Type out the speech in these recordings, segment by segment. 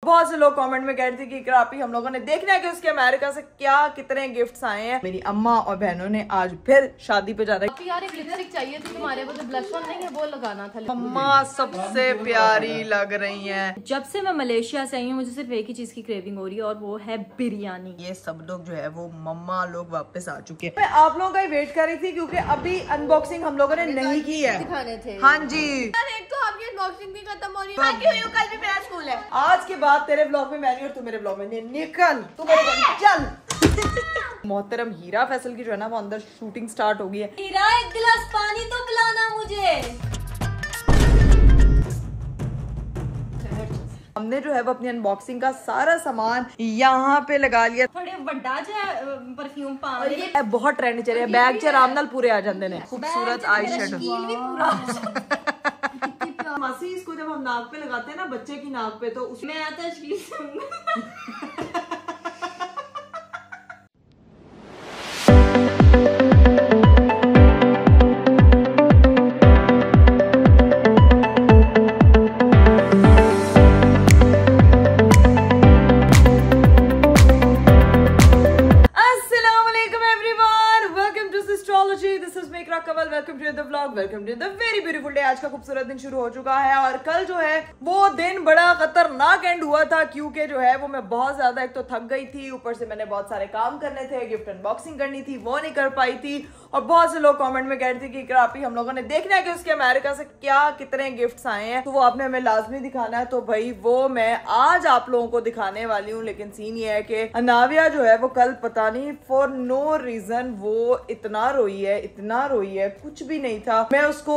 बहुत से लोग कमेंट में कह रहे थे कि क्रापी हम लोगों ने देखना है कि उसके अमेरिका से क्या कितने गिफ्ट्स आए हैं। मेरी अम्मा और बहनों ने आज फिर शादी पे जाना है। यार एक लिपस्टिक चाहिए थी तुम्हारे को, जो ब्लश ऑन नहीं है वो लगाना था। अम्मा सबसे प्यारी लग रही हैं। जब से मैं मलेशिया से आई हूँ मुझे सिर्फ एक ही चीज की क्रेविंग हो रही है और वो है बिरयानी। ये सब लोग जो है वो मम्मा लोग वापस आ चुके हैं। मैं आप लोगों का ही वेट कर रही थी क्योंकि अभी अनबॉक्सिंग हम लोगों ने नहीं की है। दिखाने थे। हाँ जी, एक तो आपकी अनबॉक्सिंग भी खत्म हो रही है। कल भी मेरा स्कूल है। आज के बाद तेरे ब्लॉग में मैं नहीं और तू मेरे ब्लॉग में नहीं। निकल तू मेरे घर चल। मोहतरम हीरा फैसल की जो है ना वो अंदर शूटिंग स्टार्ट हो गई है। हीरा एक गिलास पानी तो पिलाना मुझे। हमने जो है वो अपनी अनबॉक्सिंग का सारा सामान यहाँ पे लगा लिया। थोड़े बड़ा जो परफ्यूम पा ये बहुत ट्रेंड चल रहा है। बैग च आराम नाल पूरे आ जाते हैं। खूबसूरत आई शेडो। मासी इसको जब हम नाक पे लगाते हैं ना बच्चे की नाक पे तो उसमें आता है। आज का खूबसूरत दिन शुरू हो चुका है और कल जो है वो दिन बड़ा खतरनाक एंड हुआ था क्योंकि जो है वो मैं बहुत ज्यादा एक तो थक गई थी, ऊपर से मैंने बहुत सारे काम करने थे, गिफ्ट अनबॉक्सिंग करनी थी वो नहीं कर पाई थी। और बहुत से लोग कमेंट में कह रहे थे कि क्रापी हम लोगों ने देखना है कि उसके अमेरिका से क्या कितने गिफ्ट्स आए हैं, तो वो आपने हमें लाजमी दिखाना है। तो भाई वो मैं आज आप लोगों को दिखाने वाली हूँ। लेकिन सीन ये है कि अनाविया जो है वो कल पता नहीं फॉर नो रीजन वो इतना रोई है, कुछ भी नहीं था। मैं उसको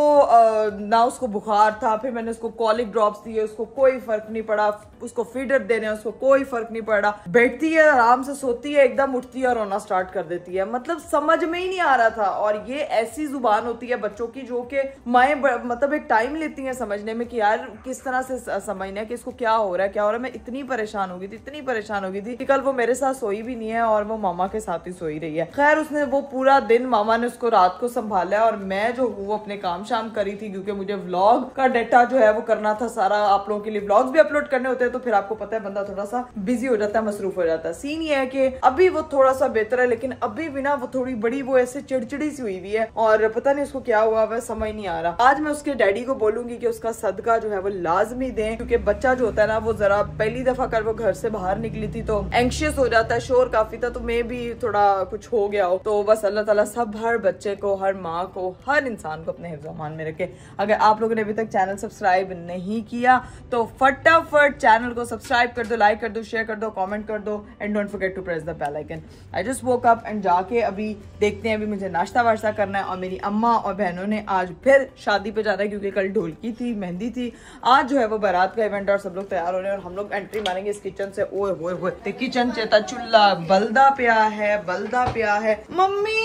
ना उसको बुखार था, फिर मैंने उसको कॉलिक ड्रॉप्स दिए, उसको कोई फर्क नहीं पड़ा। उसको फीडर देने उसको कोई फर्क नहीं पड़ा। बैठती है आराम से, सोती है, एकदम उठती है और रोना स्टार्ट कर देती है। मतलब समझ में ही नहीं आ रहा था। और ये ऐसी जुबान होती है बच्चों की जो कि माएं मतलब एक टाइम लेती हैं समझने में कि यार किस तरह से समझना है कि इसको क्या हो रहा है। मैं इतनी परेशान हो गई थी कि कल वो मेरे साथ सोई भी नहीं है और वो मामा के साथ ही सोई रही है। खैर उसने वो पूरा दिन मामा ने उसको रात को संभाला और मैं जो हूँ अपने काम शाम करी थी क्योंकि मुझे व्लॉग का डेटा जो है वो करना था सारा। आप लोगों के लिए व्लॉग्स भी अपलोड करने होते हैं तो फिर आपको पता है बंदा थोड़ा सा बिजी हो जाता है, मसरूफ हो जाता है। सीन ये है कि अभी वो थोड़ा सा बेहतर है लेकिन अभी भी ना वो थोड़ी बड़ी वो ऐसे चिड़चिड़ी सी हुई है और पता नहीं उसको क्या हुआ वह समझ नहीं आ रहा। आज मैं उसके डैडी को बोलूंगी कि उसका सदका जो है वो लाजमी दें क्योंकि बच्चा जो होता है ना वो जरा पहली दफा कर वो घर से बाहर निकली थी तो एंग्शियस हो जाता है, शोर काफी था, तो मैं भी थोड़ा कुछ हो गया हो। तो बस अल्लाह ताला सब हर बच्चे को, हर माँ को, हर इंसान को अपने हिफ्ज़-ओ-अमान में रखे। अगर आप लोगों ने अभी तक चैनल सब्सक्राइब नहीं किया तो फटाफट चैनल को सब्सक्राइब कर दो, लाइक कर दो, शेयर कर दो, कमेंट कर दो and don't forget to press the bell icon. I just woke up and जाके अभी देखते हैं, अभी मुझे नाश्ता वाश्ता करना है। और मेरी अम्मा और बहनों ने आज फिर शादी पे जाना है क्योंकि कल ढोलकी थी, मेहंदी थी, आज जो है वो बारात का इवेंट और सब लोग तैयार हो रहे हैं और हम लोग एंट्री मारेंगे इस किचन से। ओए होए होए, ते किचन चेता चुल्ला बल्दा पिया है। मम्मी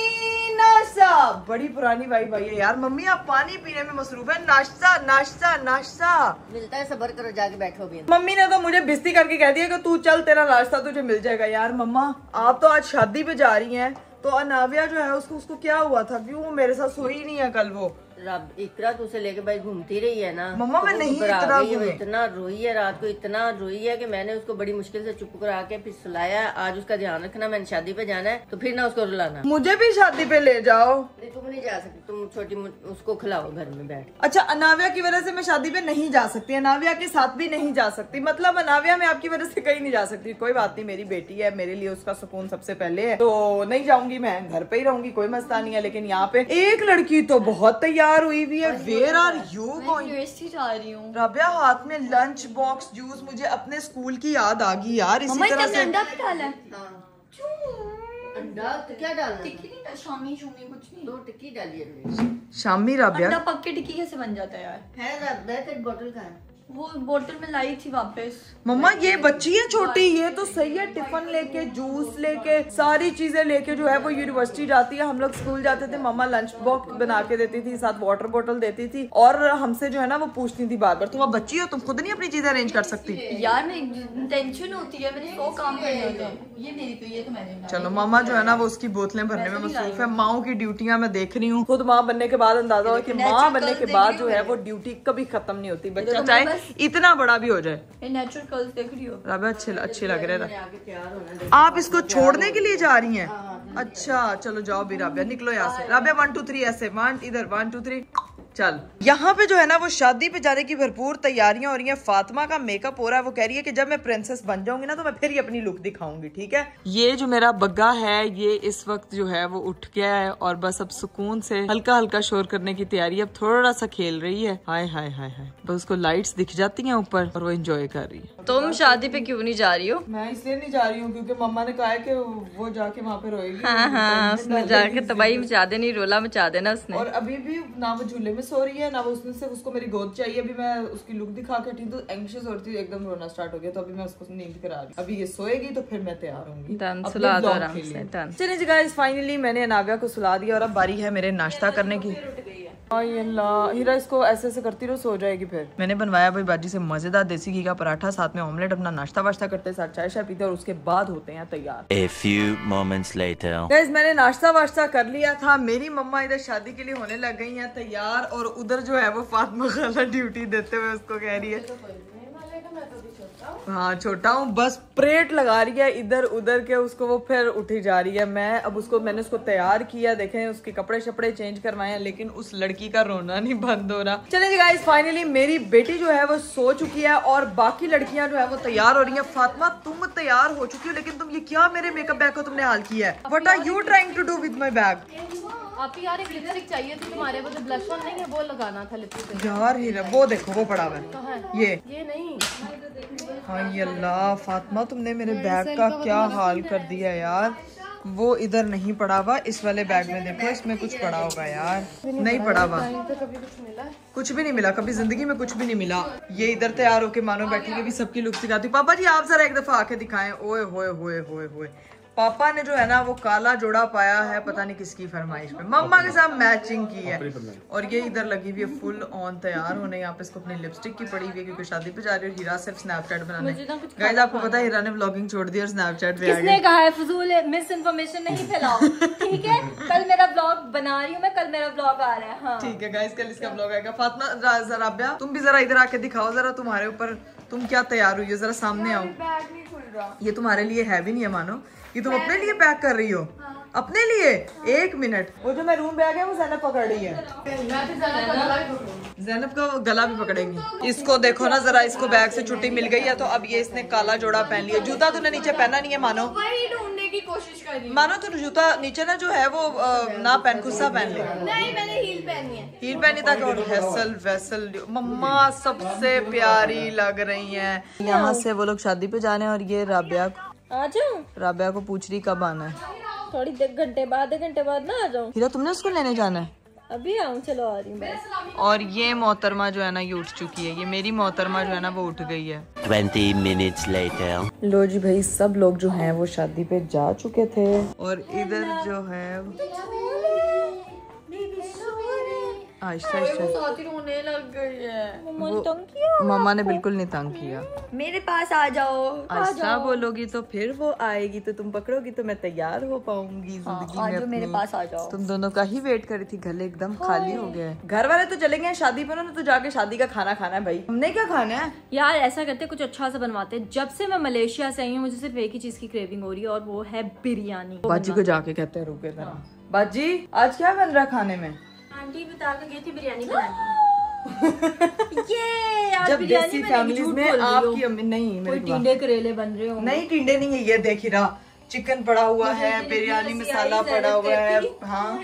नाश्ता, बड़ी पुरानी भाई है यार। मम्मी आप पानी पीने में मसरूफ है, नाश्ता मिलता है, सब्र करो, जाके बैठो भी। मम्मी ने तो मुझे बिस्ती करके कह दिया कि तू चल तेरा नाश्ता तुझे मिल जाएगा। यार मम्मा आप तो आज शादी पे जा रही हैं तो अनाविया जो है उसको क्या हुआ था, क्यों मेरे साथ सोई नहीं है कल वो? रब इकरा तो उसे लेके भाई घूमती रही है ना मम्मा। मैं नहीं इतना रोई है रात को, इतना रोई है कि मैंने उसको बड़ी मुश्किल से चुप करा के फिर सुलाया। आज उसका ध्यान रखना, मैंने शादी पे जाना है तो फिर ना उसको रुलाना। मुझे भी शादी पे ले जाओ। तुम नहीं जा सकती, तुम छोटी उसको खिलाओ घर में बैठ। अच्छा अनाविया की वजह से मैं शादी पे नहीं जा सकती, अनाविया के साथ भी नहीं जा सकती, मतलब अनाविया मैं आपकी वजह से कहीं नहीं जा सकती। कोई बात नहीं, मेरी बेटी है, मेरे लिए उसका सुकून सबसे पहले है तो नहीं जाऊंगी, मैं घर पे ही रहूंगी, कोई मसला नहीं है। लेकिन यहाँ पे एक लड़की तो बहुत तैयार हुई हुई है। Where are you going? University जा रही हूँ। राबिया हाथ में लंच बॉक्स, जूस, मुझे अपने स्कूल की याद आ गई यार। इसी तरह से अंडा भी डाला है। अंडा तो क्या डालना? टिक्की नहीं, शामी कुछ नहीं। 2 टिक्की डाली है शामी। राबिया अंडा पक के टिक्की कैसे बन जाता है यार? है बोतल का है, वो बोतल में लाई थी वापस। मम्मा ये बच्ची है छोटी, ये तो सही है, टिफिन लेके, जूस लेके, सारी चीजें लेके जो है वो यूनिवर्सिटी जाती है। हम लोग स्कूल जाते थे, मम्मा लंच बॉक्स बना के देती थी, साथ वाटर बोतल देती थी और हमसे जो है ना वो पूछती थी बार बार, तुम अब बच्ची हो, तुम खुद नहीं अपनी चीजें अरेंज कर सकती? यार मैं टेंशन होती है, मैंने 100 काम करने होते हैं। ये मेरी तो, ये तो मैंने। चलो मामा जो है ना वो उसकी बोतलें भरने में मसरूफ है। माओ की ड्यूटियां मैं देख रही हूँ, खुद माँ बनने के बाद अंदाजा हो कि माँ बनने के बाद जो है वो ड्यूटी कभी खत्म नहीं होती। बच्चा चाहे बस इतना बड़ा भी हो जाए। ये नेचुरल कर्ल्स देख रही हो राबिया अच्छे लग रहे हैं। आगे तैयार होना है। आप इसको छोड़ने के लिए जा रही हैं? अच्छा चलो जाओ भी राबिया, निकलो यहाँ से। राबिया 1 2 3 ऐसे, 1 इधर 1 2 3 चल। यहाँ पे जो है ना वो शादी पे जाने की भरपूर तैयारियां हो रही हैं। फातिमा का मेकअप हो रहा है, वो कह रही है कि जब मैं प्रिंसेस बन जाऊंगी ना तो मैं फिर ही अपनी लुक दिखाऊंगी, ठीक है। ये जो मेरा बग्गा है ये इस वक्त जो है वो उठ गया है और बस अब सुकून से हल्का हल्का शोर करने की तैयारी, अब थोड़ा सा खेल रही है। हाय हाय हाय हाय, बस उसको लाइट्स दिख जाती हैं ऊपर और वो एंजॉय कर रही है। तुम शादी पे क्यों नहीं जा रही हो? मैं इसलिए नहीं जा रही हूँ क्योंकि मम्मा ने कहा है कि वो जाके वहाँ पे रोएगी। हाँ उसने जाके तबाही मचा देनी, रोला मचा देना उसने। और अभी भी ना वो झूले में सो रही है ना वो सिर्फ उसको मेरी गोद चाहिए। अभी मैं उसकी लुक दिखा के ठीक तो एंग्शियस हो रही थी, एकदम रोना स्टार्ट हो गया, तो अभी मैं उसको नींद करा रही हूँ। अभी ये सोएगी तो फिर मैं तैयार होंगी। चलिए जी गाइस, फाइनली मैंने अनाविया को सुला दिया और अब बारी है मेरे नाश्ता करने की। अल्लाह हीरा, इसको ऐसे ऐसे करती रहो, सो जाएगी फिर। मैंने बनवाया भाई बाजी से मजेदार देसी घी का पराठा, साथ में ऑमलेट, अपना नाश्ता वाश्ता करते साथ चाय शाय पीते और उसके बाद होते हैं तैयार। A few moments later. Guys मैंने नाश्ता वाश्ता कर लिया था। मेरी मम्मा इधर शादी के लिए होने लग गई हैं तैयार और उधर जो है वो फातिमा खाला ड्यूटी देते हुए उसको कह रही है हाँ छोटा हूँ, बस परेड लगा रही है इधर उधर के उसको, वो फिर उठी जा रही है। मैंने उसको तैयार किया, देखें उसके कपड़े शपड़े चेंज करवाए हैं, लेकिन उस लड़की का रोना नहीं बंद हो रहा। चलिए जी गाइस, फाइनली मेरी बेटी जो है वो सो चुकी है और बाकी लड़कियां जो है वो तैयार हो रही है। फातिमा तुम तैयार हो चुकी हो, लेकिन तुम ये क्या मेरे मेकअप बैग को तुमने हाल किया है? What are you trying to do with my bag? आप यार एक लिपस्टिक चाहिए थी तुम्हारे, वो जो ब्लश ऑन नहीं है वो लगाना था लिपस्टिक यार हीरा, वो देखो वो पड़ा हुआ है ये नहीं। हाय अल्लाह, फातिमा तुमने मेरे बैग का क्या हाल कर दिया यार। वो इधर नहीं पड़ा हुआ, इस वाले बैग में देखो, इसमें कुछ पड़ा होगा यार। नहीं पड़ा हुआ, कुछ भी नहीं मिला, कभी जिंदगी में कुछ भी नहीं मिला। ये इधर तैयार होके मानो बैठी के भी सबकी लुक सिखाती। पापा जी आप जरा एक दफा आके दिखाएं। ओए होए होए होए होए, पापा ने जो है ना वो काला जोड़ा पाया है, पता नहीं किसकी फरमाइश पे, मम्मा के साथ मैचिंग की है। और ये इधर लगी हुई है फुल ऑन तैयार होने। यहाँ पे इसको अपनी लिपस्टिक की पड़ी हुई है क्योंकि शादी पे जा रही है। हीरा सिर्फ स्नैपचैट बनाने। गाइस आपको पता है हीरा ने व्लॉगिंग छोड़ दी और स्नैपचैट पे आ गई। किसने कहा है फजूल मिस इन्फॉर्मेशन नहीं फैलाओ, ठीक है। कल मेरा ब्लॉग बना रही हूँ मैं, कल मेरा ब्लॉग आ रहा है। हाँ ठीक है गाइस, कल इसका ब्लॉग आएगा। फातिमा राबिया तुम भी जरा इधर आके दिखाओ जरा तुम्हारे ऊपर तुम क्या तैयार हुई हो, जरा सामने आओ। बैग नहीं खुल रहा। ये तुम्हारे लिए है भी नहीं है मानो, ये तुम अपने लिए पैक कर रही हो। अपने लिए? एक मिनट, वो जो मैं रूम बैग है वो ज़ैनब पकड़ रही है। ज़ैनब का गला भी पकड़ेंगी। इसको देखो ना जरा, इसको बैग से छुट्टी मिल गई है तो अब ये इसने काला जोड़ा पहन लिया। जूता तूने नीचे पहना नहीं है मानो, वही ढूंढने की कोशिश कर रही हूँ। मानो तू जूता नीचे ना जो है वो ना पहन, खुस्सा पहन ले। नहीं मैंने हील पहनी है। हील पहनी था और हेसल वेसल। मम्मा सबसे प्यारी लग रही हैं। यहाँ से वो लोग शादी पे जाने और ये राबिया आ जाऊं? राबिया को पूछ रही कब आना है। थोड़ी घंटे बाद, आधे घंटे बाद ना आ जाऊं? हीरा तुमने उसको लेने जाना है? अभी आऊं, चलो आ रही हूँ। और ये मोहतरमा जो है ना ये उठ चुकी है। ये मेरी मोहतरमा जो है ना वो उठ गई है। 20 minutes later. लो जी भाई, सब लोग जो हैं वो शादी पे जा चुके थे और इधर जो है आहिस्ता आहिस्ता रोने लग गई है। मम्मा ने बिल्कुल नहीं तंग किया। मेरे पास आ जाओ। ऐसा बोलोगी तो फिर वो आएगी तो तुम पकड़ोगी तो मैं तैयार हो पाऊंगी जिंदगी में अपनी। मेरे पास आ जाओ। तुम दोनों का ही वेट कर रही थी, गले एकदम खाली हो गए। घर वाले तो चले गए शादी पर, उन्होंने तो जाके शादी का खाना खाना है भाई। हमने क्या खाना है यार? ऐसा करते कुछ अच्छा सा बनवाते। जब से मैं मलेशिया से आई हूँ मुझे सिर्फ एक ही चीज की क्रेविंग हो रही है और वो है बिरयानी। बाजी को जाके कहते हैं रुके जरा। बाजी आज क्या बन रहा खाने में? आंटी बता के गई थी बिरयानी बनानी। ये आज जब बिरयानी देसी बनेगी, फैमिलीज झूठ में बोल रही आपकी हो। अम्मी नहीं कोई मेरे टिंडे करेले बन रहे हो? नहीं टिंडे नहीं है, ये देख ही रहा चिकन पड़ा हुआ है, बिरयानी मसाला पड़ा हुआ है। हाँ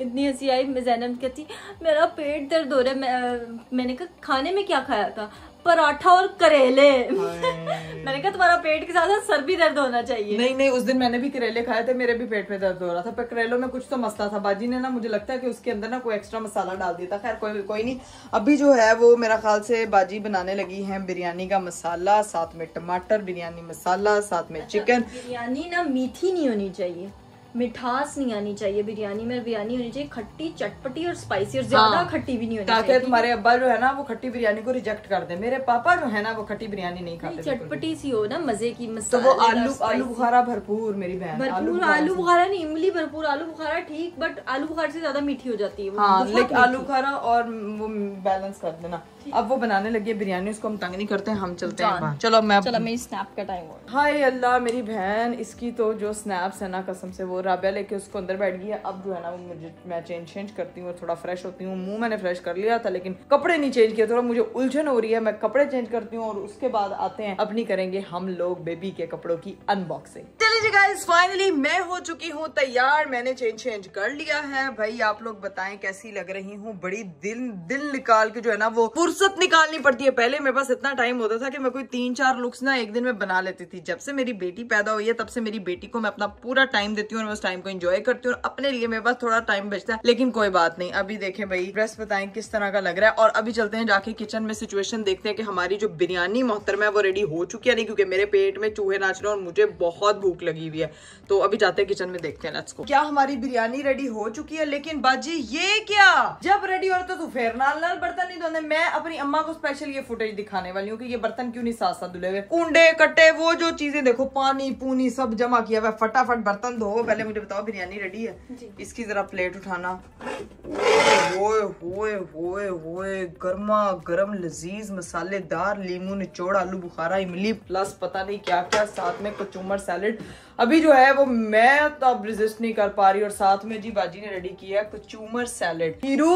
इतनी हंसी आई। मैं ज़ैनब कहती मेरा पेट दर्द हो रहा है। मैंने कहा खाने में क्या खाया था? पराठा और करेले। मैंने कहा तुम्हारा पेट के साथ साथ सर भी दर्द होना चाहिए। नहीं उस दिन मैंने भी करेले खाए थे, मेरे भी पेट में दर्द हो रहा था, पर करेलों में कुछ तो मसला था। बाजी ने ना मुझे लगता है कि उसके अंदर ना कोई एक्स्ट्रा मसाला डाल दिया था। खैर कोई नहीं। अभी जो है वो मेरा ख्याल से बाजी बनाने लगी है बिरयानी का मसाला, साथ में टमाटर, बिरयानी मसाला, साथ में चिकन। बिरयानी ना मीठी नहीं होनी चाहिए। मिठास नहीं आनी चाहिए बिरयानी में। बिरयानी होनी चाहिए खट्टी, चटपटी और स्पाइसी, और ज्यादा खट्टी भी नहीं होनी चाहिए। ताकि तुम्हारे अब्बा जो है ना वो खट्टी बिरयानी को रिजेक्ट कर दे। मेरे पापा जो है ना वो खट्टी बिरयानी नहीं खाते, चटपटी सी हो ना, मजे की। तो वो आलू बुखारा भरपूर, मेरी बहन भरपूर आलू बुखारा नहीं, इमली भरपूर आलू बुखारा ठीक, बट आलू बुखारा से ज्यादा मीठी हो जाती है। हाँ, लेकिन आलू बुखारा और वो बैलेंस कर देना। अब वो बनाने लगी है बिरयानी, उसको हम तंग नहीं करते हैं, हम चलते हैं। चलो मेरी स्नैप का टाइम हो। हाय अल्लाह, मेरी बहन इसकी तो जो स्नैप्स है ना कसम से, वो राबिया लेके उसको अंदर बैठ गई है। अब जो है ना वो मैं चेंज करती हूँ, थोड़ा फ्रेश होती हूँ। मुंह मैंने फ्रेश कर लिया था लेकिन कपड़े नहीं चेंज किए, थोड़ा मुझे उलझन हो रही है। मैं कपड़े चेंज करती हूँ और उसके बाद आते हैं अपनी करेंगे हम लोग बेबी के कपड़ों की अनबॉक्सिंग। चलिए जी गाइस, फाइनली मैं हो चुकी हूँ तैयार। मैंने चेंज कर लिया है। भाई आप लोग बताएं कैसी लग रही हूँ। बड़ी दिल निकाल के जो है ना वो फुर्सत निकालनी पड़ती है। पहले मेरे पास इतना टाइम होता था कि मैं कोई 3-4 लुक्स ना एक दिन में बना लेती थी। जब से मेरी बेटी पैदा हुई है तब से मेरी बेटी को मैं अपना पूरा टाइम देती हूँ और मैं उस टाइम को एंजॉय करती हूँ। अपने लिए मेरे पास थोड़ा टाइम बचता है, लेकिन कोई बात नहीं। अभी देखें भाई ड्रेस बताएं किस तरह का लग रहा है, और अभी चलते हैं जाके किचन में सिचुएशन देखते हैं कि हमारी जो बिरयानी मोहतरमा है वो रेडी हो चुकी है नहीं, क्योंकि मेरे पेट में चूहे नाच रहे हैं और मुझे बहुत भूख लगी हुई है। तो अभी जाते हैं किचन में, देखते हैं। Let's go. क्या हमारी बिरयानी रेडी हो चुकी है? लेकिन बाजी ये क्या, जब रेडी हो तो फिर नाल बर्तन नहीं धोने। मैं अपनी अम्मा को स्पेशल ये फुटेज दिखाने वाली हूँ कि ये बर्तन क्यों नहीं साथ साथ धुले हुए। कुंडे कट्टे वो जो चीजें देखो, पानी पूनी सब जमा किया हुआ, फटाफट बर्तन धो। पहले मुझे बताओ बिरयानी रेडी है? इसकी जरा प्लेट उठाना। ओए होए होए होए, गर्मा गर्म लजीज मसालेदार, लीमू निचोड़, आलू बुखारा, इमली प्लस पता नहीं क्या क्या, साथ में कचूमर सैलेड। अभी जो है वो मैं तो अब रेजिस्ट नहीं कर पा रही। और साथ में जी बाजी ने रेडी किया है कचूमर सैलेड। हीरू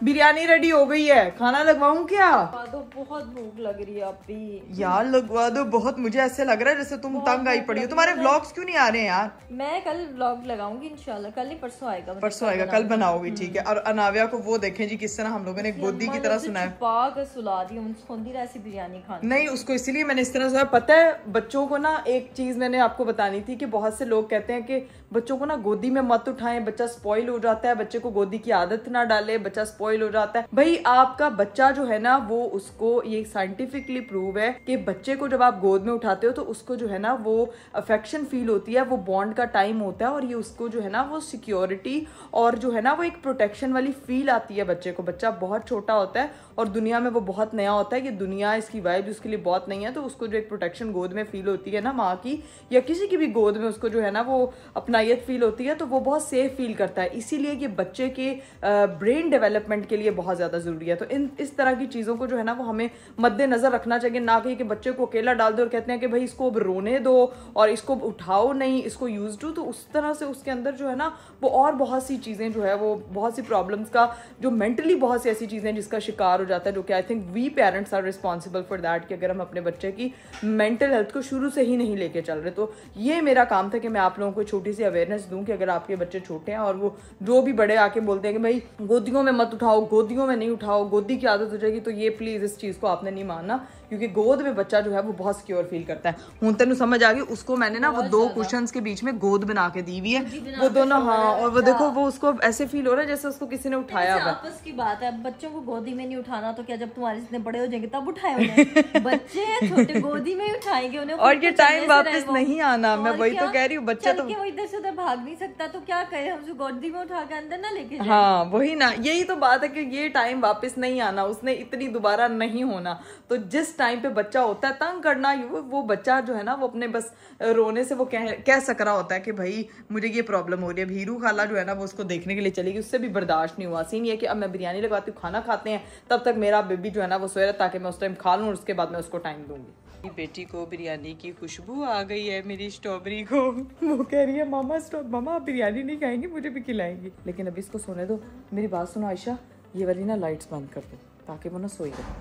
बिरयानी रेडी हो गई है, खाना लगवाऊं क्या? तो बहुत भूख लग रही है अभी। यार लगवा दो। बहुत मुझे ऐसे लग रहा है जैसे तुम तंग आई पड़ी हो। तुम्हारे व्लॉग्स क्यों नहीं आ रहे हैं यार? मैं कल व्लॉग लगाऊंगी इंशाल्लाह। कल नहीं परसों आएगा। परसों आएगा, कल बनाओगी ठीक है। और अनाविया को वो देखें जी किस तरह हम लोगों ने गोदी की तरह सुना है। सुला दी ऐसी बिरयानी खानी। नहीं, उसको इसीलिए मैंने इस तरह सुना। पता है बच्चों को ना एक चीज मैंने आपको बतानी थी कि बहुत से लोग कहते हैं कि बच्चों को ना गोदी में मत उठाएं, बच्चा स्पॉइल हो जाता है, बच्चे को गोदी की आदत ना डाले, बच्चा स्पॉइल हो जाता है। भाई आपका बच्चा जो है ना वो, उसको ये साइंटिफिकली प्रूव है कि बच्चे को जब आप गोद में उठाते हो तो उसको जो है ना वो अफेक्शन फील होती है, वो बॉन्ड का टाइम होता है, और ये उसको जो है ना वो सिक्योरिटी और जो है ना वो एक प्रोटेक्शन वाली फील आती है बच्चे को। बच्चा बहुत छोटा होता है और दुनिया में वो बहुत नया होता है, कि दुनिया इसकी वाइब उसके लिए बहुत नहीं है, तो उसको जो एक प्रोटेक्शन गोद में फील होती है ना माँ की या किसी की भी गोद में, उसको जो है ना वो अपनायत फील होती है, तो वो बहुत सेफ फील करता है। इसीलिए ये बच्चे के ब्रेन डेवलपमेंट के लिए बहुत ज्यादा जरूरी है। तो इस तरह की चीजों को जो है ना वो हमें मद्देनजर रखना चाहिए, ना कि बच्चे को अकेला डाल दो और कहते हैं कि भाई इसको अब रोने दो और इसको उठाओ नहीं, इसको यूज टू। तो उस तरह से उसके अंदर जो है ना वो और बहुत सी चीजें जो है वो बहुत सी प्रॉब्लम्स का जो मेंटली बहुत सी ऐसी चीजें जिसका शिकार हो जाता है, जो कि I think we parents are responsible for that, कि अगर हम अपने बच्चे की मेंटल हेल्थ को शुरू से ही नहीं लेके चल रहे। तो ये मेरा काम था कि मैं आप लोगों को छोटी सी अवेयरनेस दूं कि अगर आपके बच्चे छोटे हैं और वो जो भी बड़े आके बोलते हैं कि भाई गोदियों में मत उठाओ, गोदियों में नहीं उठाओ, गोदी की आदत हो जाएगी, तो ये प्लीज इस चीज को आपने नहीं मानना, क्योंकि गोद में बच्चा जो है वो बहुत सिक्योर फील करता है। हूं तेन समझ आ गई। उसको मैंने ना वो 2 कुशन्स के बीच में गोद बना के दी हुई है, वो दोनों। हाँ, और वो देखो वो उसको ऐसे फील हो रहा है जैसे उसको किसी ने उठाया हुआ। आपस की बात है, बच्चों को गोदी में नहीं उठाना तो क्या जब तुम्हारे इतने बड़े हो जाएंगे तब उठाए उन्हें? बच्चे छोटे गोदी में ही उठाएंगे उन्हें, और ये टाइम वापस नहीं आना। मैं वही तो कह रही हूँ, बच्चा तो वो इधर से उधर भाग नहीं सकता, तो क्या करे, हम गोदी में उठा के अंदर ना लेके जाए। हाँ वही ना, यही तो बात है कि ये टाइम वापस नहीं आना, उसने इतनी दोबारा नहीं होना। तो जिस टाइम पे बच्चा होता है तंग करना, वो बच्चा जो है ना वो अपने बस रोने से वो कह सक रहा होता है कि भाई मुझे ये प्रॉब्लम हो रही है। हीरू खाला जो है ना वो उसको देखने के लिए चली गई, उससे भी बर्दाश्त नहीं हुआ। सीन ये कि अब मैं बिरयानी लगवाती हूँ, खाना खाते हैं, तब तक मेरा बेबी जो है ना वो सोए रहा, ताकि मैं उस टाइम खा लूँ और उसके बाद मैं उसको टाइम दूंगी। बेटी को बिरयानी की खुशबू आ गई है मेरी स्ट्रॉबेरी को। वो कह रही है मामा आप बिरयानी नहीं खाएंगी, मुझे भी खिलाएंगी। लेकिन अभी इसको सोने दो। मेरी बात सुनो आयशा, ये वाली ना लाइट्स बंद कर दो ताकि वो ना सोई जाए,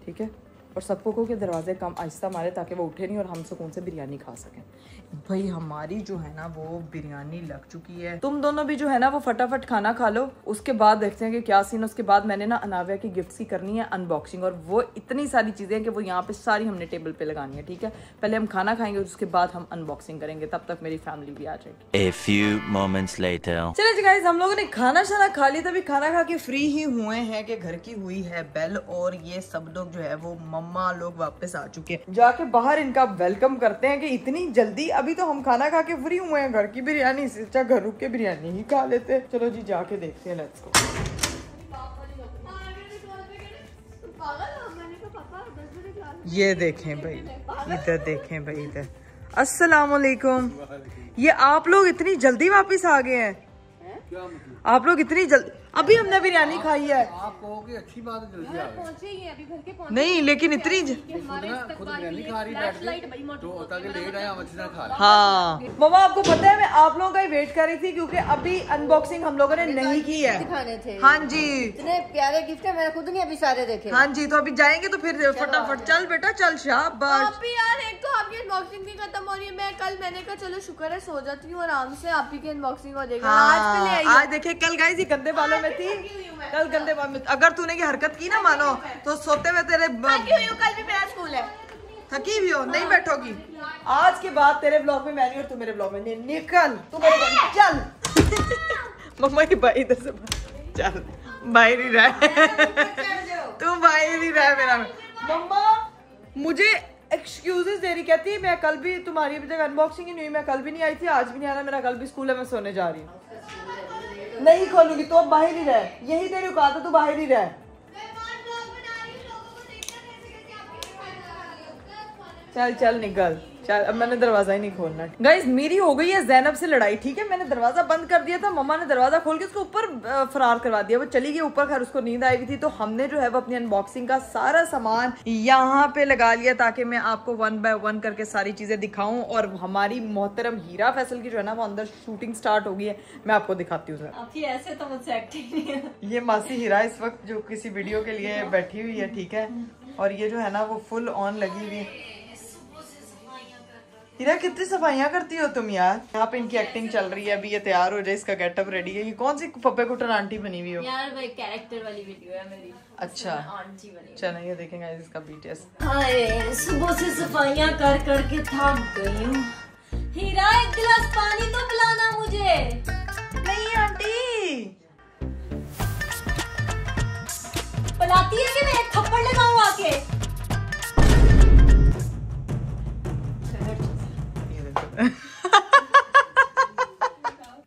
ठीक है? और सबको कहो कि दरवाजे कम आहिस्ता मारे ताकि वो उठे नहीं और हम सुकून से बिरयानी खा सकें। भाई हमारी जो है ना वो बिरयानी लग चुकी है। तुम दोनों भी जो है ना वो फटाफट खाना खा लो, उसके बाद देखते हैं कि क्या सीन। उसके बाद मैंने ना अनाविया की गिफ्ट्स की करनी है अनबॉक्सिंग, और वो इतनी सारी चीजें हैं कि वो यहाँ पे सारी हमने टेबल पे लगानी है, ठीक है? पहले हम खाना खाएंगे, उसके बाद हम अनबॉक्सिंग करेंगे, तब तक मेरी फैमिली भी आ जाएगी। A few moments later. चलिए जी गाइस, हम लोगों ने खाना शाना खा लिया, तभी खाना खा के फ्री ही हुए हैं कि घर की हुई है बेल, और ये सब लोग जो है वो मम्मा लोग वापस आ चुके हैं। जाके बाहर इनका वेलकम करते हैं कि इतनी जल्दी, अभी तो हम खाना खा के फ्री हुए हैं। घर की बिरयानी से अच्छा घर रुक के बिरयानी ही खा लेते। चलो जी जाके देखते हैं, लेट्स गो। ये देखें भाई, इधर देखें भाई, इधर। अस्सलाम वालेकुम। ये आप लोग इतनी जल्दी वापस आ गए हैं? आप लोग इतनी जल्दी? अभी हमने बिरयानी खाई है। आप कहोगे अच्छी बात है, जल्दी आ गए। नहीं लेकिन इतनी खुद बिरयानी खा रही बैठ के तो होता कि लेट आया, हम अच्छी तरह खा रहे। हाँ मम्मा आपको पता है मैं आप लोगों का ही वेट कर रही थी क्योंकि अभी अनबॉक्सिंग हम लोगों ने नहीं की है। दिखाने थे। हाँ जी इतने प्यारे गिफ्ट है, मैंने खुद नहीं अभी सारे देखे। हाँ जी, तो अभी जाएंगे तो फिर फटाफट चल बेटा चल। शाबाश। आप ही यार, एक तो आपकी अनबॉक्सिंग भी खत्म हो रही है। मैं कल मैंने कहा चलो शुक्र है सो जाती हूँ आराम से, आप ही की अनबॉक्सिंग हो जाएगी। आज पहले आई आज देखिए कल गाइस ये गंदे बालों में थी, कल गंदे बालों में। अगर तूने की हरकत की ना मानो तो सोते हुए तेरे कल भी मेरा स्कूल है। थकी भी हो, नहीं बैठोगी। आज के बाद तेरे ब्लॉग में मैं नहीं और तू मेरे ब्लॉग में नहीं। निकल तू मेरे घर में, चल। मम्मा की भाई इधर से चल, बाहर ही रह तू, बाहर ही रह मेरा। मम्मा मुझे एक्सक्यूजेस दे रही, कहती है मैं कल भी, तुम्हारी अभी तक अनबॉक्सिंग ही नहीं हुई, मैं कल भी नहीं आई थी, आज भी नहीं आना, मेरा कल भी स्कूल है, मैं सोने जा रही हूँ। नहीं खोलूंगी तो अब बाहर ही रह, यही तेरी औकात है, तू बाहर ही रह। चल चल निकल चल, अब मैंने दरवाजा ही नहीं खोलना। गाइस मेरी हो गई है जैनब से लड़ाई, ठीक है। मैंने दरवाजा बंद कर दिया था, मम्मा ने दरवाजा खोल के उसको ऊपर फरार करवा दिया। वो चली गई ऊपर, खैर उसको नींद आई हुई थी। तो हमने जो है वो अपनी अनबॉक्सिंग का सारा सामान यहाँ पे लगा लिया ताकि मैं आपको 1 बाय 1 करके सारी चीजें दिखाऊं। और हमारी मोहतरम हीरा फैसल की जो है ना वो अंदर शूटिंग स्टार्ट हो गई है, मैं आपको दिखाती हूँ। आपकी ऐसे तो मुझसे एक्टिंग नहीं है। ये मासी हीरा इस वक्त जो किसी वीडियो के लिए बैठी हुई है, ठीक है। और ये जो है ना वो फुल ऑन लगी हुई है। हीरा कितनी सफाइयाँ करती हो तुम यार। यहाँ पे इनकी एक्टिंग चल रही है, अभी ये तैयार हो जाए, इसका गेटअप रेडी है। ये कौन सी पप्पे कुटन आंटी बनी हुई हो यार? वो कैरेक्टर वाली वीडियो है मेरी। अच्छा आंटी बनी। चलो ये देखेंगे इसका बीटीएस। हाय सुबह से सफाइयाँ कर करके थक गई हूँ। हीरा एक गिलास पानी तो पिलाना मुझे। नहीं आंटी पिलाती है कि मैं एक थप्पड़ लगाऊं आके?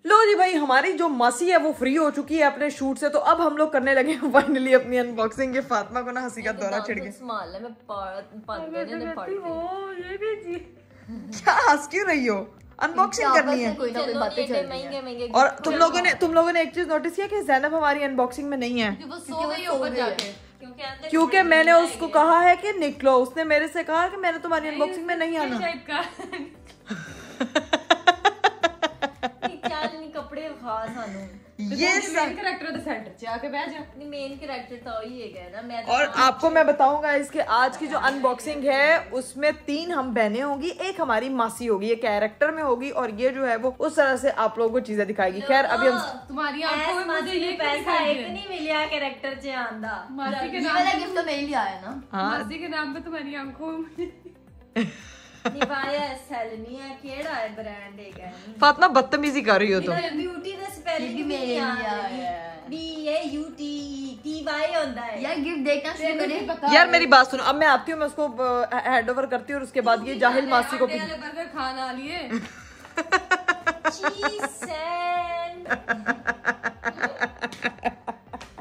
लो जी भाई, हमारी जो मासी है वो फ्री हो चुकी है अपने शूट से। तो अब हम लोग करने लगे हैं फाइनली अपनी अनबॉक्सिंग। ये फातिमा को ना हंसी का दौरा छिड़ गया। संभाल ले, मैं क्या हंस क्यों रही हो? अनबॉक्सिंग करनी है। कोई ना कोई बातें चल रही हैं। महंगे और तुम लोगों ने एक चीज नोटिस किया कि जैनब हमारी अनबॉक्सिंग में नहीं है, वो सो गई ऊपर जाके। क्योंकि मैंने उसको कहा है कि निकलो। उसने मेरे से कहा कि मैंने तुम्हारी अनबॉक्सिंग में नहीं आना। कपड़े खा सानू ये कैरेक्टर द सेंटर च आके बैठ जा। मेन कैरेक्टर तो ही है ना। मैं और आपको मैं बताऊंगा इसके आज की जो अनबॉक्सिंग है उसमें 3 हम बहनें होंगी, एक हमारी मासी होगी, ये कैरेक्टर में होगी और ये जो है वो उस तरह से आप लोगों को चीजें दिखाएगी। खैर अभी हम तुम्हारी आंखों में मुझे ये पैसा एक नहीं मिला कैरेक्टर च आंदा। मासी के ये नाम वाला गिफ्ट तो नहीं लिया है ना। मासी के नाम पे तुम्हारी आंखों में निभाया सैलनी है, केड़ा है ब्रांड है। फातिमा बदतमीजी कर रही हो तुम। ब्यूटी ਦਾ स्पेलिंग भी मेरे लिया है। BAUTETY होता है। यार गिफ्ट देखना शुरू करें। यार मेरी बात सुनो, अब मैं आती हूँ, मैं उसको हैंड ओवर करती हूँ और उसके बाद ये जाहिल मासी को बर्गर खाना लिए।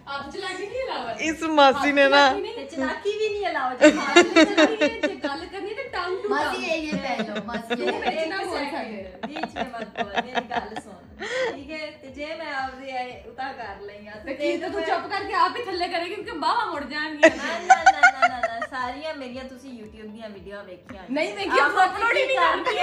आप चलाकी नहीं अलावा इस मासी ने ना चलाकी भी नहीं अलावा। गल करनी ते टांग टू मासी ये पहन लो, मासी ये बीच ना बोल सकते। बीच में मत बोल, मेरी गल सुन ठीक है। ते जे मैं आपदे उता कर लईया ते तू चुप करके आप ही थल्ले करेगी क्योंकि बावा मुड़ जाएंगी। ना सारियां मेरियां तुसी YouTube ਦੀਆਂ ਵੀਡੀਓ ਵੇਖੀਆਂ नहीं देखिए, अपलोड ही नहीं करती।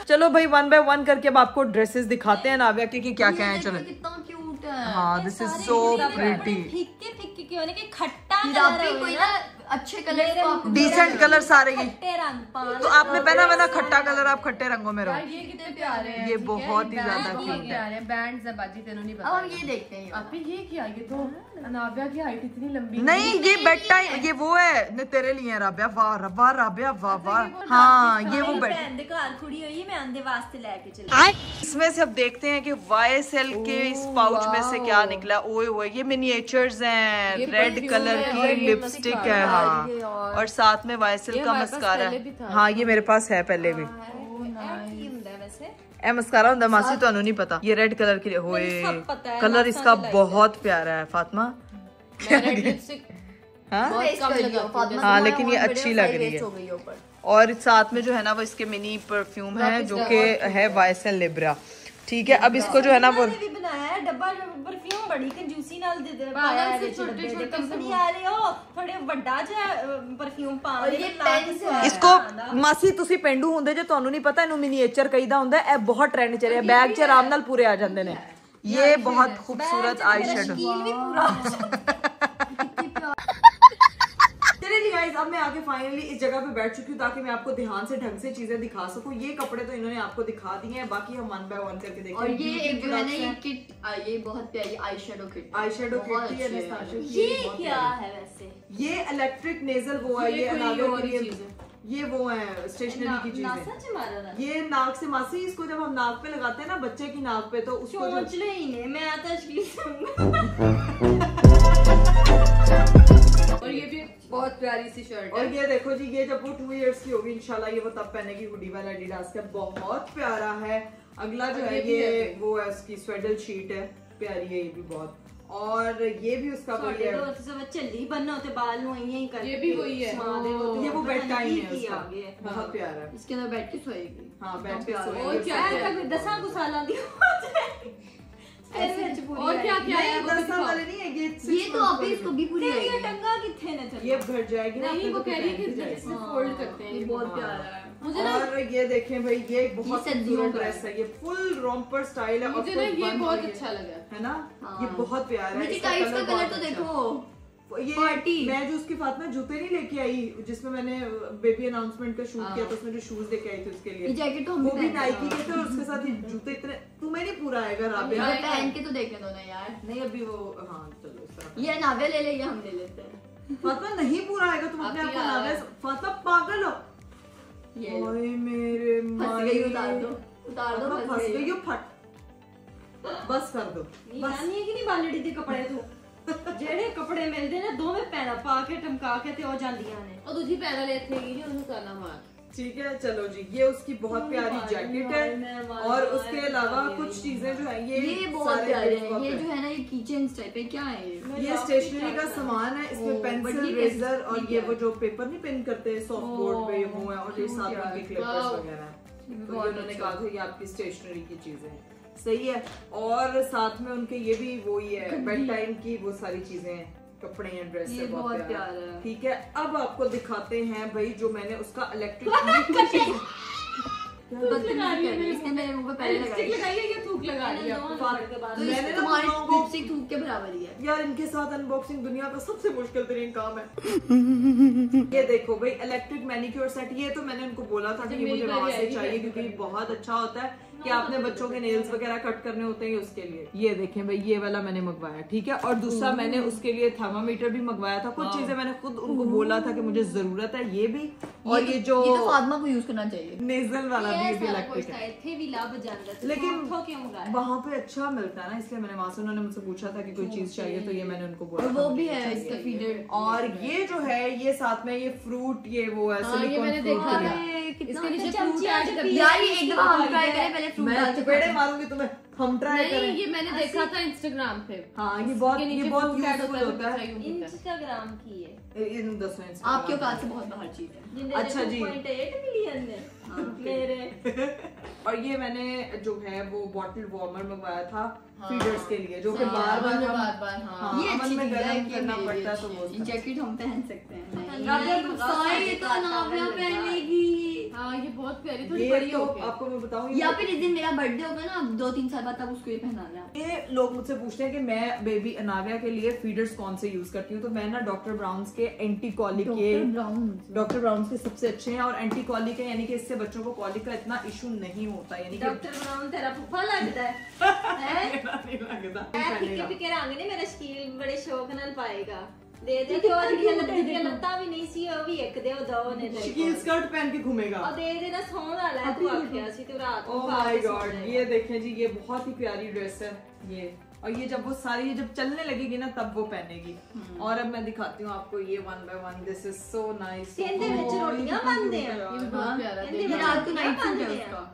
चलो भाई 1 बाय 1 करके अब आपको ड्रेसेस दिखाते हैं नाविया की कि क्या क्या है। चलो कितना क्यूट है। हाँ दिस इज सो प्रिटी। फिक्के फिक्के क्यों ने कि खट्टा हीरा कलर पे कोई ना अच्छे कलर को डिसेंट कलर सारे ये। खट्टे रंग पान तो आपने पहना हुआ ना खट्टा कलर, आप खट्टे रंगों में रहो। ये कितने प्यारे हैं, ये बहुत ही ज्यादा बहुत क्यूट है। प्यारे हैं। बैंड्स है बाजी, तेनों नहीं अब पता। हम ये देखते हैं। आपने ये किया, ये तो अनाव्या की हाइट इतनी लंबी नहीं ये बेड टाइम, ये वो है ने तेरे लिए है राबिया। वाह वाह राबिया वाह वाह। हाँ ये वो बेड, भैन दे घर कुड़ी हुई मैं आंदे वास्ते लेके चली। इसमें से अब देखते हैं कि YSL के इस पाउच में से क्या निकला। ओए ओए ये मिनिएचर्स हैं, रेड कलर की लिपस्टिक है। हाँ और साथ में YSL का मस्कारा है। हाँ ये मेरे पास है पहले भी। ए मस्कारा होता मासी ਤੁਹਾਨੂੰ नहीं पता। ये रेड कलर की होए, कलर इसका बहुत प्यारा है फातिमा। हाँ लेकिन ये अच्छी लग रही है। और साथ में जो है ना वो इसके मिनी परफ्यूम है जो कि है YSL लिब्रा। ठीक है अब इसको जो है ना वो भी बनाया है डब्बा परफ्यूम बड़ी कंजूसी नाल दे दे पागल से छोटे-छोटे कंपनी आ रही हो थोड़े ਵੱਡਾ ਜਿਹਾ परफ्यूम ਪਾ ਦੇ। इसको मासी ਤੁਸੀਂ ਪਿੰਡੂ ਹੁੰਦੇ ਜੇ ਤੁਹਾਨੂੰ ਨਹੀਂ ਪਤਾ ਇਹਨੂੰ ਮਿਨੀਏਚਰ ਕਹੀਦਾ ਹੁੰਦਾ। ਇਹ ਬਹੁਤ ਟ੍ਰੈਂਡ ਚ ਰਿਹਾ, बैग ਚ आराम नाल पूरे आ जाते हैं। ये बहुत खूबसूरत आई शेडो। चलिए गाइस अब मैं आके फाइनली इस जगह पे बैठ चुकी हूँ ताकि मैं आपको ध्यान से ढंग से चीजें दिखा सकूं। ये कपड़े तो इन्होंने आपको दिखा दिए हैं, बाकी हम 1 बाय 1 करके देखते हैं। और ये एक जो है ना ये किट, ये बहुत प्यारी eye shadow kit. Eye shadow kit है नस्ताशा की। ये क्या है वैसे? ये इलेक्ट्रिक नेजल वो है, ये अनावे के लिए ये वो है स्टेशनरी की चीजें। ये नाक से मासी इसको जब हम नाक पे लगाते हैं ना बच्चे की नाक पे तो उसको सोच ले ही नहीं मैं और ये भी बहुत प्यारी सी शर्ट है। और ये देखो जी ये जब वो 2 इयर्स की होगी इंशाल्लाह ये वो तब पहनेगी। हुडी वाला एडिडास का बहुत प्यारा है। अगला जो है ये वो है उसकी स्वेडल शीट है, प्यारी है ये भी बहुत। और ये भी उसका वही है, चली बनना होते बाल नु यही कर। ये भी वही है। ये वो बेड टाइम है उसका, बहुत प्यारा है। इसके अंदर बैठ के सोएगी। हाँ बैठ के और सोएगी। क्या है? 10 साल दी और क्या क्या है? 10 साल वाले नहीं है ये तो अभी इसको भी पूरी ये आएगी। टंगा किथे ने चली ये भर जाएगी ना। नहीं वो कह रही है कि जाएगी। इसमें फोल्ड करते हैं। ये बहुत प्यारा है। मुझे ना और ये देखें भाई ये बहुत ये सर्दियों खूबसूरत का ड्रेस है। ये फुल रोम्पर स्टाइल है। मुझे ना ये बहुत अच्छा लगा है ना। हाँ। ये बहुत प्यारा है। मुझे इसका टाइट्स का कलर बहुत तो अच्छा है। देखो। ये पार्टी। मैं जो उसके साथ में जूते नहीं लेके आई जिसमें मैंने बेबी अनाउंसमेंट का शूट किया था, उसमें जो शूज लेके आई थी उसके लिए ये जैकेट तो हम वो भी भी पहनते नाइकी हैं। के थे और उसके साथ ये जूते इतने तुम्हें नहीं पूरा आएगा राबिया। ये पहन के तो देखने दो ना यार। नहीं अभी वो हाँ चलो इस तरह ये नावे ले ले, ये हम ले लेते हैं। फातिमा नहीं पूरा आएगा तुम अपने आप को नावे। फातिमा पागल हो। ये लो। ओए मेरे फंस गई, उतार दो उतार दो, फंस गई हो, फट बस कर दो नहीं नानी कि नहीं बालड़ी दे कपड़े तू ਜਿਹੜੇ ਕੱਪੜੇ ਮਿਲਦੇ ਨੇ ਦੋਵੇਂ ਪੈਣਾ ਪਾ ਕੇ ਟਮਕਾ ਕੇ ਤੇ ਹੋ ਜਾਂਦੀਆਂ ਨੇ। और दूसरी पैदल लेथेगी जी उन्हें करना मार। ठीक है चलो जी ये उसकी बहुत प्यारी जैकेट है। और उसके अलावा कुछ चीजें जो है ये बहुत सारे प्यारे gift हैं। ये box जो है ना ये कीचेन टाइप है, क्या है ये स्टेशनरी का सामान है। इसमें पेंसिल रेजर और ये वो जो पेपर नहीं पेन करते सॉफ्ट बोर्ड पे वो है और ये साथ में उनके क्लिपर्स वगैरह है। तो ये उन्होंने कहा था ये आपकी स्टेशनरी की चीजें हैं, सही है। और साथ में उनके ये भी वो ही है बेड टाइम की वो सारी चीजें हैं, कपड़े हैं, ड्रेस ये है, बहुत बहुत प्यारा प्यारा है। ठीक है अब आपको दिखाते हैं भाई जो मैंने उसका इलेक्ट्रिक इसने मेरे मुंह पे पहले लिपस्टिक लगाई। लगाई है या थूक लगा रही है? तो मैंने इससे ना तुम्हारी तुम लोगों को- लिपस्टिक थूक के बराबर ही है। यार इनके साथ अनबॉक्सिंग दुनिया का सबसे मुश्किल तरीन काम है। ये देखो भाई इलेक्ट्रिक मैनिक्योर सेट, ये तो मैंने उनको बोला था कि ये मुझे वहां से चाहिए क्योंकि ये बहुत अच्छा होता है कि आपने बच्चों के नेल्स वगैरह कट करने होते हैं उसके लिए। ये देखें भाई ये वाला मैंने मंगवाया, ठीक है। और दूसरा मैंने उसके लिए थर्मामीटर भी मंगवाया था। कुछ चीजें मैंने खुद उनको बोला था कि मुझे जरूरत है, ये भी और ये जो ये तो फातिमा को यूज करना चाहिए। नेजल वाला भी इलेक्ट्रिक है ਇੱਥੇ ਵੀ ਲੱਭ ਜਾਂਦਾ ਤੇ लेकिन ਉੱਥੋਂ ਕਿਉਂ ਮੰਗਾਇਆ? वहाँ पे अच्छा मिलता है ना, इसलिए मैंने वहां से उन्होंने मुझसे पूछा था कि कोई चीज चाहिए तो ये मैंने उनको बोला और था वो मुझे भी ये है चाहिए। इसका फीडर। और ये जो है ये साथ में ये फ्रूट ये वो है हाँ, silicone ये मैंने fruit देखा है। था। इसके नीचे चमची फ्रूट आज ऐड कर भी- दिया। यार ये एक दफा हम ट्राई करें, पहले फ्रूट मैं डाल के चपेड़े मारूंगी तुम्हें, हम ट्राई नहीं करें। ये मैंने देखा था इंस्टाग्राम पे। हाँ ये इसके बहुत नीचे यूजफुल fruit add होता है। है, यूं होता है। इंस्टाग्राम की है इन दसों आपके औकात से बहुत बाहर चीज है। जिंदे अच्छा जी। 2.8 मिलियन ने मेरे। और ये मैंने जो है वो बॉटल वार्मर मंगवाया था फीडर्स के लिए जो कि बार बार बार हाँ। ये अमन अच्छी में चीज है गर्म कि करना मेरे लिए पड़ता है तो अच्छी वो है। ये जैकेट हम पहन सकते हैं। राबिया ये तो नाविया पहनेगी। हाँ ये बहुत बहुत प्यारी, थोड़ी ये बड़ी तो होके। आपको मैं बताऊं, या फिर इस दिन मेरा बर्थडे होगा ना, 2-3 साल बाद तब उसको ये पहनाना है। ये लोग मुझसे पूछते हैं कि मैं बेबी अनाविया के लिए फीडर्स कौन से यूज करती हूँ, तो मैं ना डॉक्टर ब्राउन्स के एंटी कॉलिक के, डॉक्टर ब्राउन्स के सबसे अच्छे हैं और एंटी कॉलिक है, यानी कि इससे बच्चों को कॉलिक का इतना इशू नहीं होता, यानी कि डॉक्टर ब्राउन तेरा फुफा लगता है नहीं लगता। फिक्के फिक्के रंग ने मेरा शकील बड़े शौक नाल पाएगा। दे दे तो और लत्ता भी नहीं सी, ਉਹ ਵੀ ਇੱਕ ਦੇ ਉਹ ਦੋ ਨੇ ਤੇ शकील स्कर्ट पहन के घूमेगा। और दे दे ना सोहन वाला है, तू आखिया सी तो रात ओह माय गॉड, ये देखें जी, ये बहुत ही प्यारी ड्रेस है ये, और ये जब वो सारी जब चलने लगेगी ना तब वो पहनेगी। और अब मैं दिखाती हूँ आपको ये 1 by 1, this is so nice. ਇਹਦੇ ਵਿੱਚ ਰੋਟੀਆਂ ਬਣਦੇ ਆ, ये भी बहुत प्यारा ਇਹਦੇ था। ਵਿੱਚ ਰਾਤ ਨੂੰ ਨਾਈਟ सूट है उसका,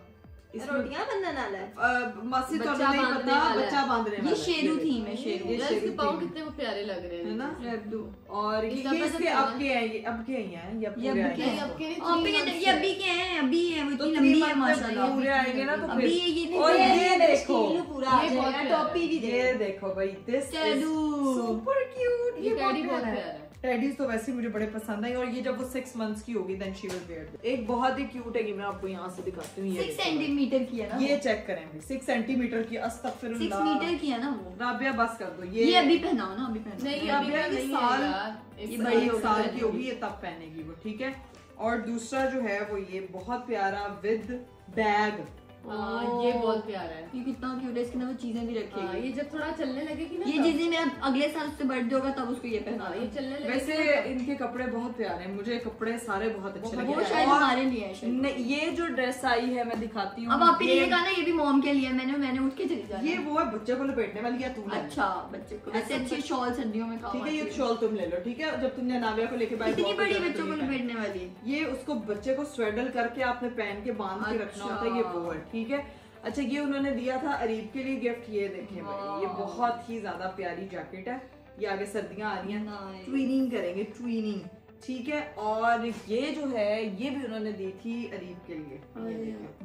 रोटियां बनने वाला है। मासी तो बच्चा नहीं बांधने पता, वाला है। बच्चा बांधने वाला ये है। शेरू थीम है, शेरू। ये यार शेरू इसके थीम पाँव है। कितने वो प्यारे लग रहे हैं है ना? शेरू। और इसका ये पता इसके चला। अब के हैं, ये अब के ही हैं, ये अब ये पूरे अब के आएंगे। नहीं, अब के नहीं, और 3 ये months ये अभी के हैं, अभी है वो तो इतनी 3 लंबी है months में माशाल्लाह। पूरे आएंगे ना, तो अभी फिर ये और नहीं, ये देखो, शकील पूरा आ ये बहुत जाएगा, प्यारा टॉपी भी ये दे। देखो भाई, दिस टेडू। सुपर क्यूट, ये टेडी बहुत प्यारा है। टेडीज तो वैसे ही मुझे बड़े पसंद आई, और ये जब वो 6 months की होगी देन शी विल वेयर। एक बहुत ही क्यूट है, ये मैं आपको यहाँ से दिखाती हूँ, 6 सेंटीमीटर की है ना, ये चेक करें भी, 6 सेंटीमीटर की। 6 अस्तगफिरुल्लाह, मीटर की है ना वो। राबिया बस कर दो, ये अभी पहनाओ ना, अभी पहनाओ। नहीं, अब अभी ये का नहीं साल- है यार। ये एक बड़ी एक होगी, साल पहनेगी। की होगी ये तब पहनेगी वो, ठीक है। और दूसरा जो है वो ये बहुत प्यारा विद बैग, हाँ, ये बहुत प्यारा है। ये कितना क्यूट है, इसके अंदर वो चीजें भी हाँ, रखी ये जब थोड़ा चलने लगेगी ना, ये जिस दिन मेरा अगले साल उससे बर्थडे होगा तब उसको ये पहना ये चलने लगेगी वैसे ना, इनके कपड़े बहुत प्यारे हैं, मुझे कपड़े सारे बहुत अच्छे लगे वो हैं। शायद और हमारे लिए है शायद। नहीं, ये जो ड्रेस आई है मैं दिखाती हूँ, अब आप ही ने कहा ना ये भी मॉम के लिए, मैंने उठ के चली जाना। ये वो है बच्चे को लपेटने वाली, या तूने? अच्छा बच्चे को वैसे अच्छी शॉल सर्दियों में काम ठीक है, ये आती है। शॉल तुम ले लो, ठीक है। जब तुमने नाविया को लेके इतनी बड़ी बच्चों को लपेटने वाली। ये उसको बच्चे को स्वेडल करके आपने पहन के बांध के रखना होता है, ये वो है, ठीक है। अच्छा, ये उन्होंने दिया था अरीब के लिए गिफ्ट, ये देखें भाई, ये बहुत ही ज्यादा प्यारी जैकेट है, ये आगे सर्दियां आ रही हैं, Nice. ट्विनिंग करेंगे, ट्विनिंग, ठीक है। और ये जो है ये भी उन्होंने दी थी अरीब के लिए,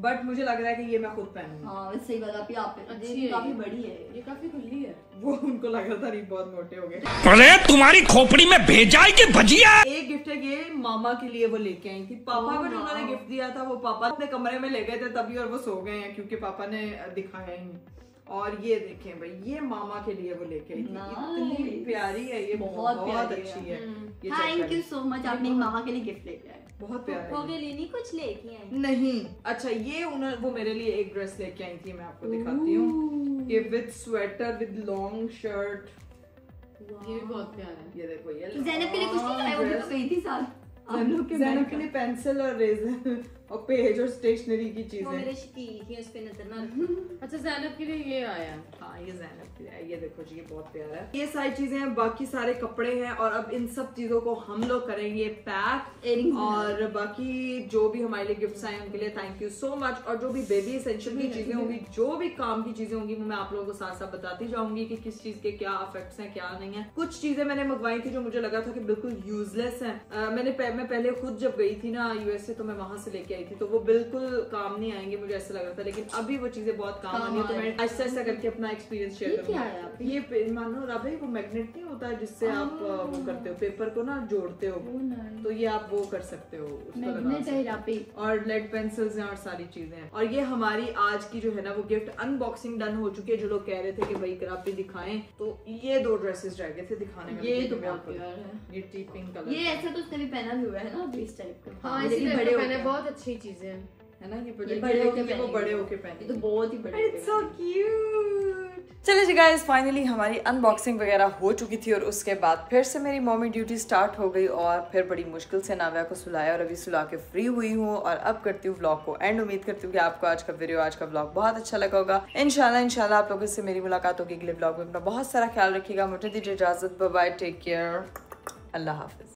बट मुझे लग रहा है कि ये मैं खुद पहनूंगी। हाँ वैसे सही बात, आप यहाँ पे अच्छी है काफी ये। बड़ी है। ये काफी खुली है। वो उनको लग रहा था अरीब बहुत मोटे हो गए। अरे तुम्हारी खोपड़ी में भेजा है कि भजिया? एक गिफ्ट है ये मामा के लिए, वो लेके आई थी। पापा को जो उन्होंने गिफ्ट दिया था वो पापा अपने कमरे में ले गए थे तभी, और वो सो गए हैं क्योंकि पापा ने दिखाया ही नहीं। और ये देखें भाई, ये मामा के लिए वो लेके आई थी, इतनी प्यारी है ये, बहुत बहुत प्यारी अच्छी है। ये check थैंक यू करें। सो मच, आप मेरी मामा के लिए गिफ्ट लेके आए। बहुत प्यारा हो है गए लेनी कुछ लेके आए। ये। नहीं, अच्छा ये उन्होंने वो मेरे लिए एक ड्रेस लेके आई थी, मैं आपको दिखाती हूँ, ये with sweater with long shirt, ये भी बहुत प्यारा है। ये देखो ये तो ज़ैनब के लिए कुछ नहीं लाए, वो भी तो गई थी साथ। आप लोग के ज़ैनब के लिए पेंसिल और रेजर और पेज और स्टेशनरी की वो चीजें। मेरे शकील की, उस पे नजर ना रखो। अच्छा, ज़ैनब के लिए ये आया। हाँ, ये ज़ैनब के लिए है, ये देखो जी, ये बहुत प्यारा है। ये सारी चीजें हैं, बाकी सारे कपड़े हैं, और अब इन सब चीजों को हम लोग करेंगे पैक। Earrings भी और बाकी जो भी हमारे लिए गिफ्ट्स आए उनके लिए थैंक यू सो मच। और जो भी बेबी एसेंशियल की चीजें होंगी, जो भी काम की चीजें होंगी, वो मैं आप लोगों को साथ साथ बताती जाऊंगी कि किस चीज के क्या इफेक्ट्स हैं, क्या नहीं है। कुछ चीजें मैंने मंगवाई थी जो मुझे लगा था कि बिल्कुल यूजलेस है। मैं पहले खुद जब गई थी ना यूएसए, तो मैं वहां से लेके आई थी, तो वो बिल्कुल काम नहीं आएंगे, मुझे ऐसा लग रहा था। लेकिन अभी वो चीजें बहुत काम आनी है, तो मैं ऐसा ऐसा करके अपना एक्सपीरियंस शेयर करूंगी। ये मानो राबे, वो मैग्नेट नहीं होता है जिससे आप वो करते हो, पेपर को ना जोड़ते हो, तो ये आप वो कर सकते हो, उसको लगा सकते हो। और लेड पेंसिल्स हैं और सारी चीजें हैं। और ये हमारी आज की जो है ना वो गिफ्ट अनबॉक्सिंग डन हो चुकी है। जो लोग कह रहे थे कि भाई करापी दिखाएं, तो ये 2 ड्रेसेस रह गए थे दिखाने में। ये तो मैं बहुत आपको- प्यारा है। ये टी पिंक कलर ये ऐसा तो उसने भी पहना भी हुआ है ना, अभी इस टाइप का। हाँ, ये इसी भी टाइप बड़े का हो पहने, गए। बहुत अच्छी चीजें हैं। है ना, ये ये बड़े बड़े होके होके वो पहनेंगे। बड़े होके ये तो पहने। बहुत ही बड़े It's so cute. चलिए जी गाइस, फाइनली हमारी अनबॉक्सिंग वगैरह हो चुकी थी, और उसके बाद फिर से मेरी मॉमी ड्यूटी स्टार्ट हो गई, और फिर बड़ी मुश्किल से नाविया को सुलाया, और अभी सुला के फ्री हुई हूँ, और अब करती हूँ व्लॉग को एंड। उम्मीद करती हूँ कि आपको आज का वीडियो, आज का व्लॉग बहुत अच्छा लगा होगा। इंशाल्लाह आप लोगों से मेरी मुलाकात होगी अगले व्लॉग में। अपना बहुत सारा ख्याल रखिएगा, मुझे दीजिए इजाजत, बाय बाय, टेक केयर, अल्लाह हाफिज।